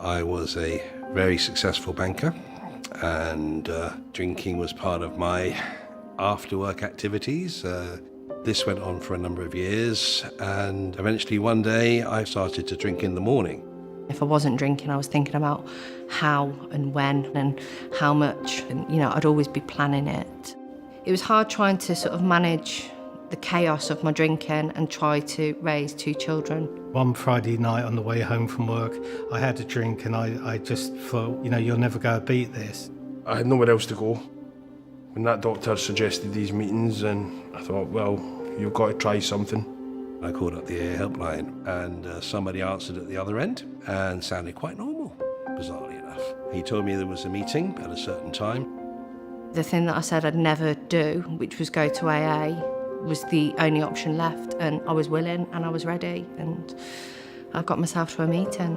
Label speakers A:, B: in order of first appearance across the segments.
A: I was a very successful banker, and drinking was part of my after-work activities. This went on for a number of years, and eventually one day I started to drink in the morning.
B: If I wasn't drinking, I was thinking about how and when and how much, and I'd always be planning it. It was hard trying to sort of manage the chaos of my drinking and try to raise 2 children.
C: One Friday night on the way home from work, I had a drink and I just thought, you'll never go beat this.
D: I had nowhere else to go. When that doctor suggested these meetings, and I thought, well, you've got to try something.
A: I called up the AA helpline, and somebody answered at the other end and sounded quite normal, bizarrely enough. He told me there was a meeting at a certain time.
B: The thing that I said I'd never do, which was go to AA, was the only option left, and I was willing and I was ready, and I got myself to a meeting.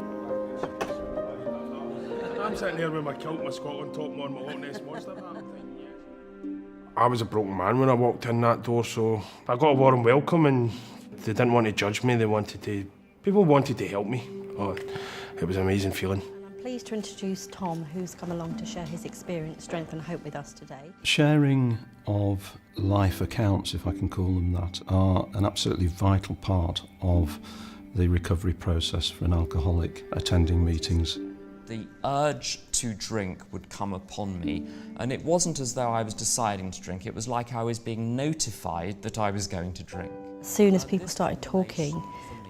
D: I'm sitting here with my kilt, my Scotland top on, my Loch Ness Monster hat. I was a broken man when I walked in that door, so I got a warm welcome, and they didn't want to judge me, people wanted to help me. Oh, it was an amazing feeling.
E: I'm pleased to introduce Tom, who's come along to share his experience, strength and hope with us today.
F: Sharing of life accounts, if I can call them that, are an absolutely vital part of the recovery process for an alcoholic attending meetings.
G: The urge to drink would come upon me, and it wasn't as though I was deciding to drink, it was like I was being notified that I was going to drink.
E: As soon as people started talking,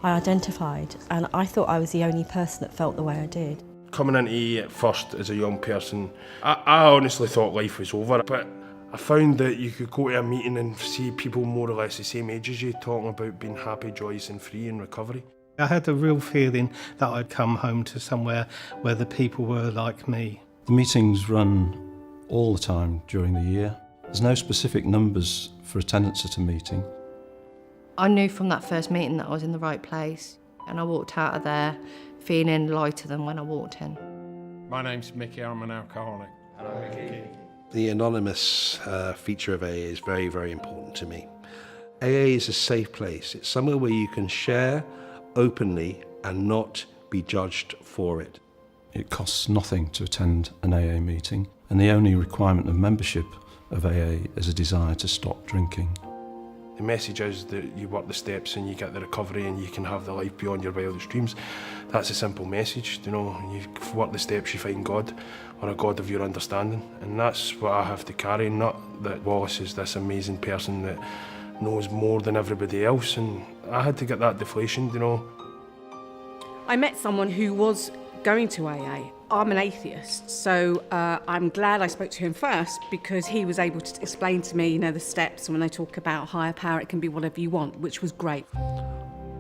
E: I identified, and I thought I was the only person that felt the way I did.
D: Coming into AA at first as a young person, I honestly thought life was over, but I found that you could go to a meeting and see people more or less the same age as you talking about being happy, joyous and free in recovery.
C: I had a real feeling that I'd come home to somewhere where the people were like me.
F: The meetings run all the time during the year. There's no specific numbers for attendance at a meeting.
B: I knew from that first meeting that I was in the right place, and I walked out of there feeling lighter than when I walked in.
H: My name's Mickey, I'm an alcoholic. Hello, Mickey.
A: The anonymous feature of AA is very, very important to me. AA is a safe place. It's somewhere where you can share openly and not be judged for it.
F: It costs nothing to attend an AA meeting, and the only requirement of membership of AA is a desire to stop drinking.
D: The message is that you work the steps and you get the recovery and you can have the life beyond your wildest dreams. That's a simple message, you work the steps, you find God, or a God of your understanding, and that's what I have to carry, not that Wallace is this amazing person that knows more than everybody else, and I had to get that deflation,
I: I met someone who was going to AA. I'm an atheist, so I'm glad I spoke to him first, because he was able to explain to me, the steps, and when they talk about higher power, it can be whatever you want, which was great.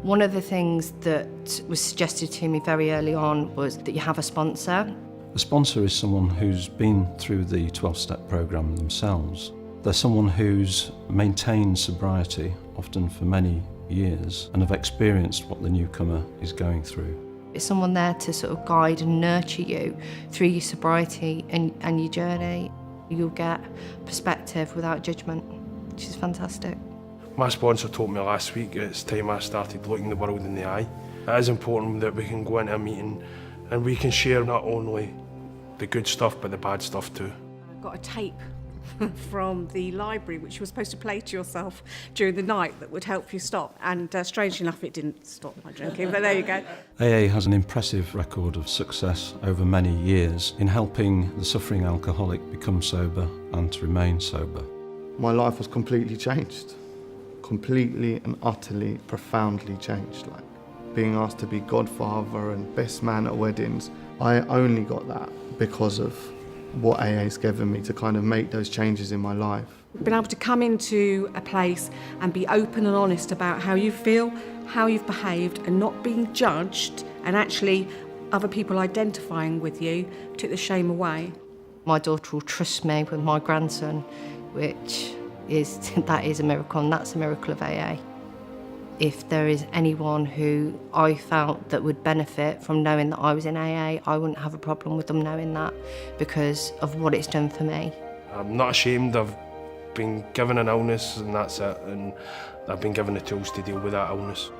B: One of the things that was suggested to me very early on was that you have a sponsor.
F: A sponsor is someone who's been through the 12-step programme themselves. They're someone who's maintained sobriety, often for many years, and have experienced what the newcomer is going through.
B: It's someone there to sort of guide and nurture you through your sobriety and your journey. You'll get perspective without judgment, which is fantastic.
D: My sponsor told me last week it's time I started looking the world in the eye. It is important that we can go into a meeting and we can share not only the good stuff but the bad stuff too.
I: I've got a tape from the library which you were supposed to play to yourself during the night that would help you stop, and strangely enough it didn't stop my drinking, but there you go.
F: AA has an impressive record of success over many years in helping the suffering alcoholic become sober and to remain sober.
J: My life was completely changed, completely and utterly, profoundly changed. Like being asked to be godfather and best man at weddings, I only got that because of what AA's given me to kind of make those changes in my life.
I: Being able to come into a place and be open and honest about how you feel, how you've behaved, and not being judged, and actually other people identifying with you, took the shame away.
B: My daughter will trust me with my grandson, which that is a miracle, and that's a miracle of AA. If there is anyone who I felt that would benefit from knowing that I was in AA, I wouldn't have a problem with them knowing that because of what it's done for me.
D: I'm not ashamed. I've been given an illness and that's it, and I've been given the tools to deal with that illness.